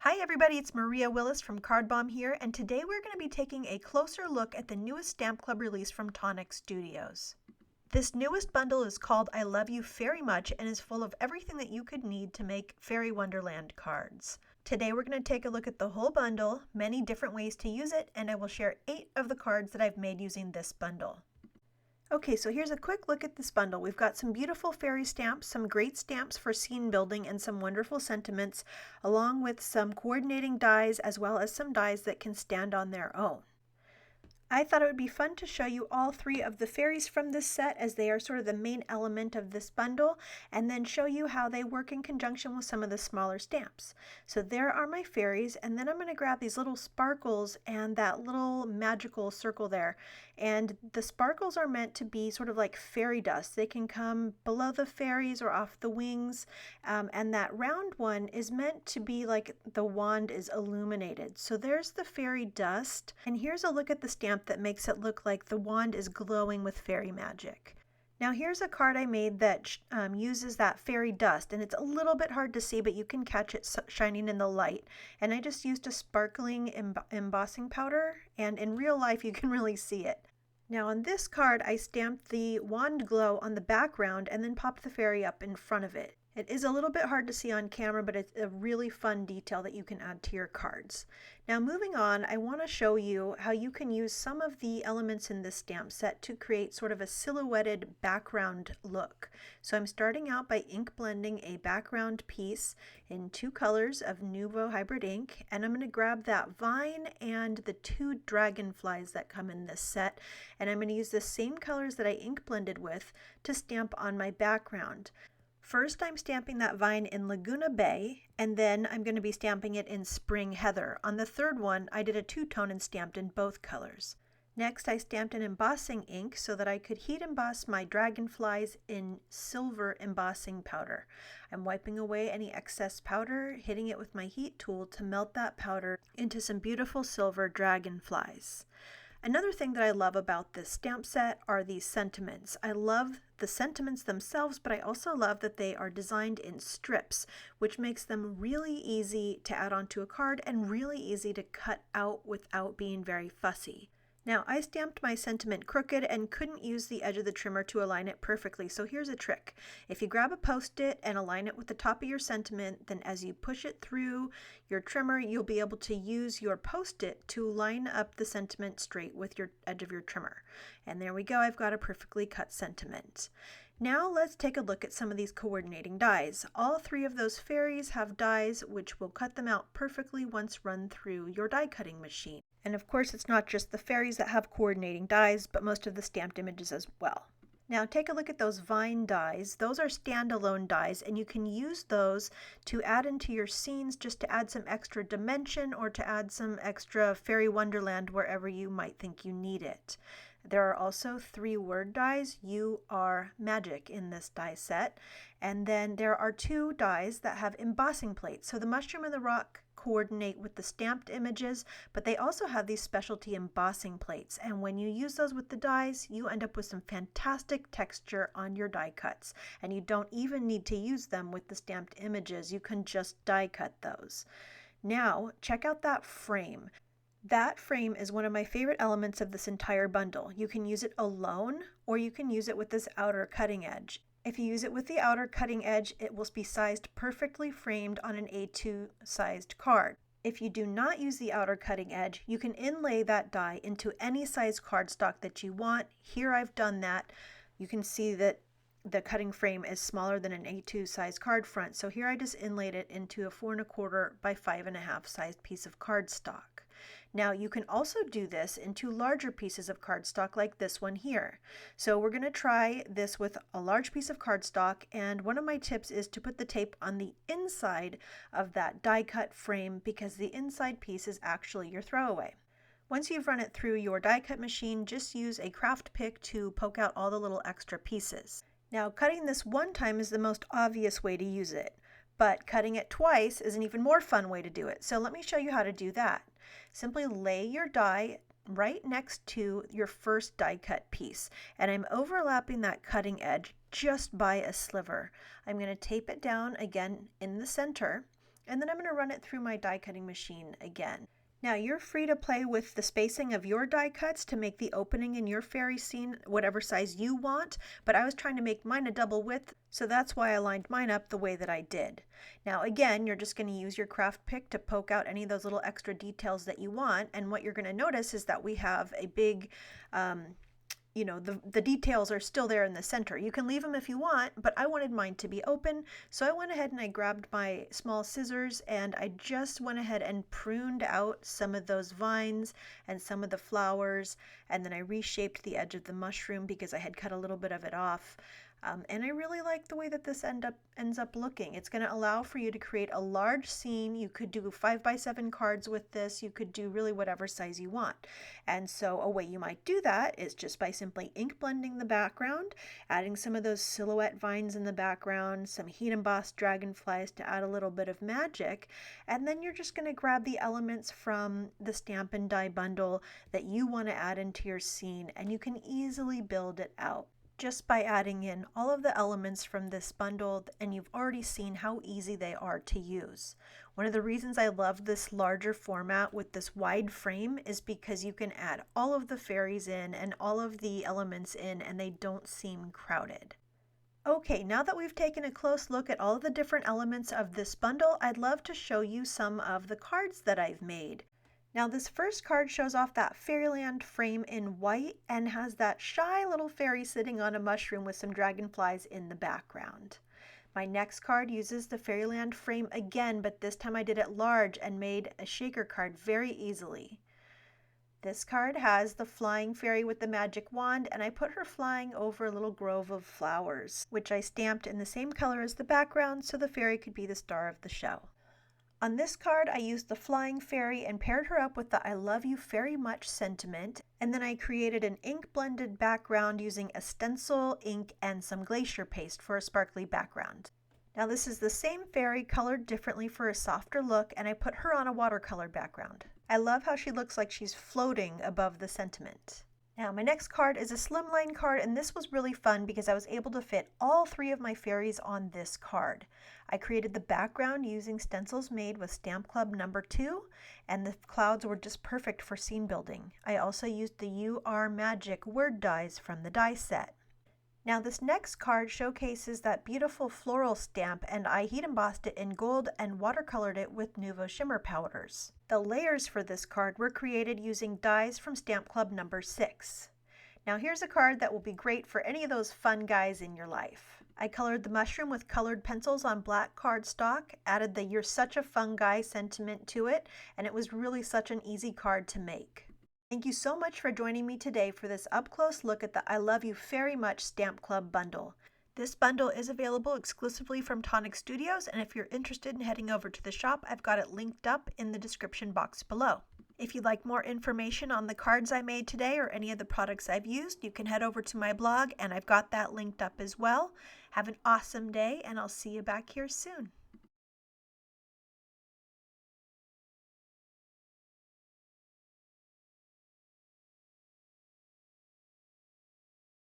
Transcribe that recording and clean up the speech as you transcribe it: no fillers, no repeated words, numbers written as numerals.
Hi everybody, it's Maria Willis from Card Bomb here, and today we're going to be taking a closer look at the newest Stamp Club release from Tonic Studios. This newest bundle is called I Love You Very Much and is full of everything that you could need to make Fairy Wonderland cards. Today we're going to take a look at the whole bundle, many different ways to use it, and I will share 8 of the cards that I've made using this bundle. Okay, so here's a quick look at this bundle. We've got some beautiful fairy stamps, some great stamps for scene building, and some wonderful sentiments, along with some coordinating dies as well as some dies that can stand on their own. I thought it would be fun to show you all 3 of the fairies from this set as they are sort of the main element of this bundle, and then show you how they work in conjunction with some of the smaller stamps. So there are my fairies, and then I'm going to grab these little sparkles and that little magical circle there. And the sparkles are meant to be sort of like fairy dust. They can come below the fairies or off the wings, and that round one is meant to be like the wand is illuminated. So there's the fairy dust, and here's a look at the stamp that makes it look like the wand is glowing with fairy magic. Now here's a card I made that uses that fairy dust, and it's a little bit hard to see, but you can catch it shining in the light. And I just used a sparkling embossing powder, and in real life you can really see it. Now on this card I stamped the wand glow on the background and then popped the fairy up in front of it. It is a little bit hard to see on camera, but it's a really fun detail that you can add to your cards. Now moving on, I want to show you how you can use some of the elements in this stamp set to create sort of a silhouetted background look. So I'm starting out by ink blending a background piece in 2 colors of Nuvo hybrid ink, and I'm going to grab that vine and the 2 dragonflies that come in this set, and I'm going to use the same colors that I ink blended with to stamp on my background. First, I'm stamping that vine in Laguna Bay, and then I'm going to be stamping it in Spring Heather. On the third one, I did a 2-tone and stamped in both colors. Next, I stamped an embossing ink so that I could heat emboss my dragonflies in silver embossing powder. I'm wiping away any excess powder, hitting it with my heat tool to melt that powder into some beautiful silver dragonflies. Another thing that I love about this stamp set are these sentiments. I love the sentiments themselves, but I also love that they are designed in strips, which makes them really easy to add onto a card and really easy to cut out without being very fussy. Now, I stamped my sentiment crooked and couldn't use the edge of the trimmer to align it perfectly, so here's a trick. If you grab a Post-it and align it with the top of your sentiment, then as you push it through your trimmer, you'll be able to use your Post-it to line up the sentiment straight with your edge of your trimmer. And there we go, I've got a perfectly cut sentiment. Now let's take a look at some of these coordinating dies. All 3 of those fairies have dies which will cut them out perfectly once run through your die cutting machine. And of course it's not just the fairies that have coordinating dies, but most of the stamped images as well. Now take a look at those vine dies. Those are standalone dies, and you can use those to add into your scenes just to add some extra dimension or to add some extra fairy wonderland wherever you might think you need it. There are also 3 word dies. You are magic in this die set. And then there are 2 dies that have embossing plates. So the mushroom and the rock coordinate with the stamped images, but they also have these specialty embossing plates. And when you use those with the dies, you end up with some fantastic texture on your die cuts. And you don't even need to use them with the stamped images. You can just die cut those. Now, check out that frame. That frame is one of my favorite elements of this entire bundle. You can use it alone, or you can use it with this outer cutting edge. If you use it with the outer cutting edge, it will be sized perfectly framed on an A2 sized card. If you do not use the outer cutting edge, you can inlay that die into any size cardstock that you want. Here I've done that. You can see that the cutting frame is smaller than an A2 size card front, so here I just inlaid it into a 4 1/4 by 5 1/2 sized piece of cardstock. Now you can also do this into larger pieces of cardstock like this one here. So we're going to try this with a large piece of cardstock, and one of my tips is to put the tape on the inside of that die cut frame because the inside piece is actually your throwaway. Once you've run it through your die cut machine, just use a craft pick to poke out all the little extra pieces. Now cutting this one time is the most obvious way to use it, but cutting it twice is an even more fun way to do it. So let me show you how to do that. Simply lay your die right next to your first die cut piece, and I'm overlapping that cutting edge just by a sliver. I'm going to tape it down again in the center, and then I'm going to run it through my die cutting machine again. Now you're free to play with the spacing of your die cuts to make the opening in your fairy scene whatever size you want, but I was trying to make mine a double width, so that's why I lined mine up the way that I did. Now again, you're just going to use your craft pick to poke out any of those little extra details that you want, and what you're going to notice is that we have a big the details are still there in the center. You can leave them if you want, but I wanted mine to be open, so I went ahead and I grabbed my small scissors and I just went ahead and pruned out some of those vines and some of the flowers, and then I reshaped the edge of the mushroom because I had cut a little bit of it off. And I really like the way that this ends up looking. It's going to allow for you to create a large scene. You could do 5x7 cards with this. You could do really whatever size you want. And so a way you might do that is just by simply ink blending the background, adding some of those silhouette vines in the background, some heat embossed dragonflies to add a little bit of magic, and then you're just going to grab the elements from the stamp and die bundle that you want to add into your scene, and you can easily build it out just by adding in all of the elements from this bundle, and you've already seen how easy they are to use. One of the reasons I love this larger format with this wide frame is because you can add all of the fairies in and all of the elements in, and they don't seem crowded. Okay, now that we've taken a close look at all of the different elements of this bundle, I'd love to show you some of the cards that I've made. Now this first card shows off that fairyland frame in white and has that shy little fairy sitting on a mushroom with some dragonflies in the background. My next card uses the fairyland frame again, but this time I did it large and made a shaker card very easily. This card has the flying fairy with the magic wand, and I put her flying over a little grove of flowers, which I stamped in the same color as the background so the fairy could be the star of the show. On this card, I used the flying fairy and paired her up with the I love you very much sentiment, and then I created an ink blended background using a stencil, ink, and some glacier paste for a sparkly background. Now this is the same fairy colored differently for a softer look, and I put her on a watercolor background. I love how she looks like she's floating above the sentiment. Now my next card is a slimline card, and this was really fun because I was able to fit all 3 of my fairies on this card. I created the background using stencils made with Stamp Club number 2, and the clouds were just perfect for scene building. I also used the You Are Magic word dies from the die set. Now this next card showcases that beautiful floral stamp, and I heat embossed it in gold and watercolored it with Nuvo shimmer powders. The layers for this card were created using dies from Stamp Club number 6. Now here's a card that will be great for any of those fun guys in your life. I colored the mushroom with colored pencils on black cardstock, added the You're Such a Fun Guy sentiment to it, and it was really such an easy card to make. Thank you so much for joining me today for this up-close look at the I Love You Very Much Stamp Club bundle. This bundle is available exclusively from Tonic Studios, and if you're interested in heading over to the shop, I've got it linked up in the description box below. If you'd like more information on the cards I made today or any of the products I've used, you can head over to my blog, and I've got that linked up as well. Have an awesome day, and I'll see you back here soon.